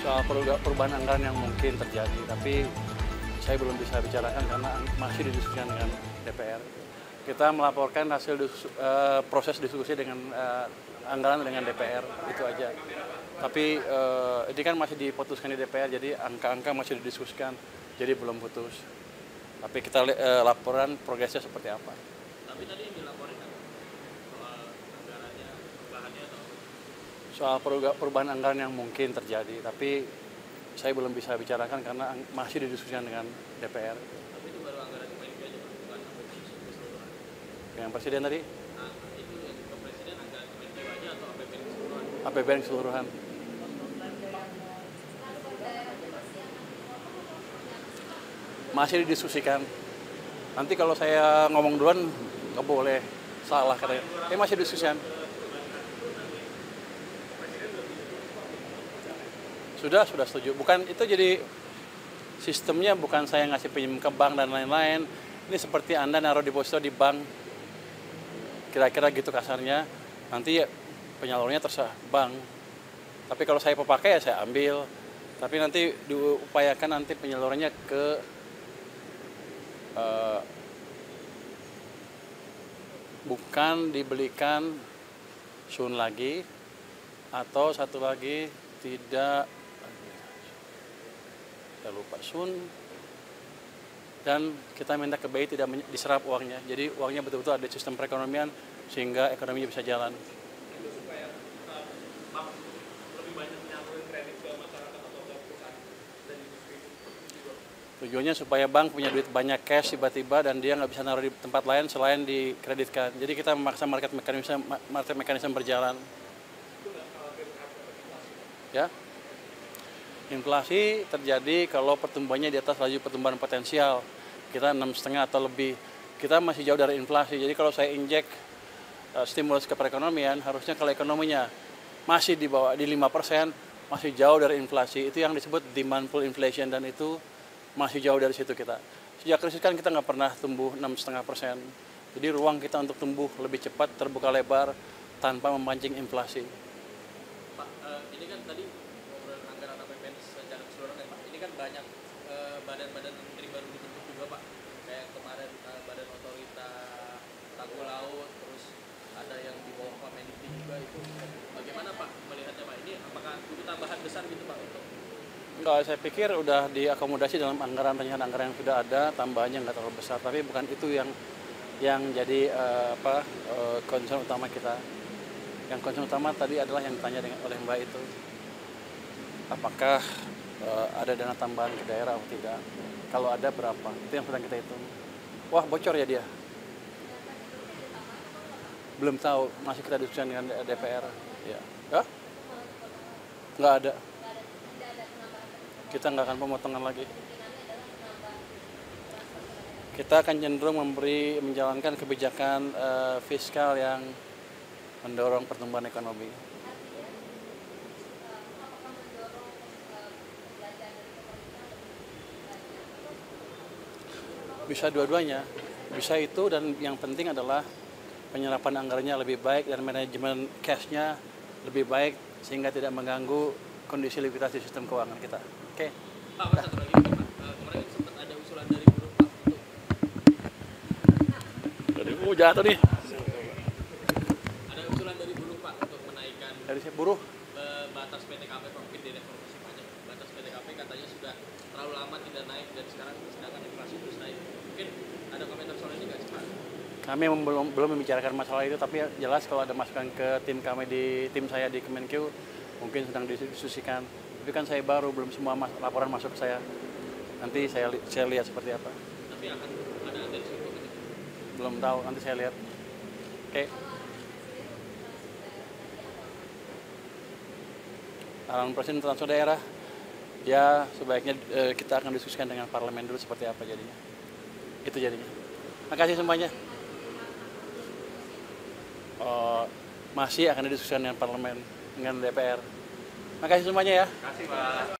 soal perubahan anggaran yang mungkin terjadi, tapi saya belum bisa bicarakan karena masih didiskusikan dengan DPR. Kita melaporkan hasil proses diskusi dengan anggaran dengan DPR, itu aja. Tapi ini kan masih diputuskan di DPR, jadi angka-angka masih didiskusikan, jadi belum putus. Tapi kita laporan progresnya seperti apa. Tapi tadi yang dilaporin kan soal anggarannya, perubahannya atau Soal perubahan anggaran yang mungkin terjadi, tapi saya belum bisa bicarakan karena masih didiskusikan dengan DPR. tapi itu baru anggaran Kemenq aja Pak, bukan sampai keseluruhan. Yang presiden tadi, Nah, itu yang ke presiden anggaran Kemenq aja atau APBN keseluruhan? APBN keseluruhan. Masih didiskusikan. Nanti kalau saya ngomong duluan, nggak boleh salah katanya. Masih didiskusikan. Sudah setuju. Bukan itu jadi sistemnya bukan saya ngasih pinjam ke bank dan lain-lain. Ini seperti Anda naruh deposito di bank. Kira-kira gitu kasarnya. Nanti ya penyalurnya terserah bank. Tapi kalau saya pakai ya saya ambil. Tapi nanti diupayakan nanti penyalurannya ke bukan dibelikan sun lagi atau satu lagi tidak, saya lupa, sun, dan kita minta ke BI tidak diserap uangnya, jadi uangnya betul-betul ada sistem perekonomian sehingga ekonominya bisa jalan. Itu supaya bank lebih banyak menyalurin kredit ke masyarakat atau ke perusahaan dan industri itu. Tujuannya supaya bank punya duit banyak cash tiba-tiba dan dia nggak bisa naruh di tempat lain selain dikreditkan. Jadi kita memaksa market mekanisme berjalan. Ya, inflasi terjadi kalau pertumbuhannya di atas laju pertumbuhan potensial. Kita 6,5 atau lebih. Kita masih jauh dari inflasi. Jadi kalau saya injek stimulus ke perekonomian, harusnya kalau ekonominya masih di bawah di 5%, masih jauh dari inflasi. Itu yang disebut demand pull inflation dan itu masih jauh dari situ kita. Sejak krisis kan kita nggak pernah tumbuh 6,5%. Jadi ruang kita untuk tumbuh lebih cepat, terbuka lebar, tanpa memancing inflasi. Pak, ini kan tadi ngobrol anggaran APBN secara keseluruhan ya Pak. Ini kan banyak badan-badan menteri baru dibentuk juga Pak. Kayak kemarin Badan Otorita Tanggul Laut, terus ada yang di bawah Pak Mendik juga itu. Bagaimana Pak melihatnya Pak? Ini apakah butuh tambahan besar gitu Pak untuk? Enggak, saya pikir udah diakomodasi dalam anggaran rencana anggaran yang sudah ada, tambahannya nggak terlalu besar. Tapi bukan itu yang jadi concern utama kita. Yang concern utama tadi adalah yang ditanya oleh Mbak itu, apakah ada dana tambahan ke daerah atau tidak? Kalau ada berapa? Itu yang sedang kita hitung. Wah, bocor ya dia? Belum tahu, masih kita diskusikan dengan DPR. Ya, nggak ada. Kita nggak akan pemotongan lagi. Kita akan cenderung menjalankan kebijakan fiskal yang mendorong pertumbuhan ekonomi. Bisa dua-duanya, bisa itu, dan yang penting adalah penyerapan anggarannya lebih baik dan manajemen cash-nya lebih baik sehingga tidak mengganggu kondisi likuiditas di sistem keuangan kita. Oke. Pak, satu lagi Pak. Kemarin sempat ada usulan dari buruh Pak untuk Jatuh nih. ada usulan dari buruh Pak untuk menaikkan Dari si buruh. batas PTKP Pak, mungkin di reformasi pajak. Batas PTKP katanya sudah terlalu lama tidak naik dan sekarang sedangkan inflasi terus naik. Mungkin ada komentar soal ini nggak sih Pak? Kami belum membicarakan masalah itu, tapi jelas kalau ada masukan ke tim kami tim saya di Kemenq mungkin sedang didiskusikan. Tapi kan saya baru, belum semua laporan masuk ke saya. Nanti saya lihat seperti apa. Tapi akan ada atensi untuk itu. Belum tahu, nanti saya lihat. Oke. Arahan Presiden transfer daerah, ya sebaiknya kita akan diskusikan dengan parlemen dulu seperti apa jadinya. Itu jadinya. Makasih semuanya. Masih akan didiskusikan dengan parlemen, dengan DPR. Makasih semuanya ya. Terima kasih Pak.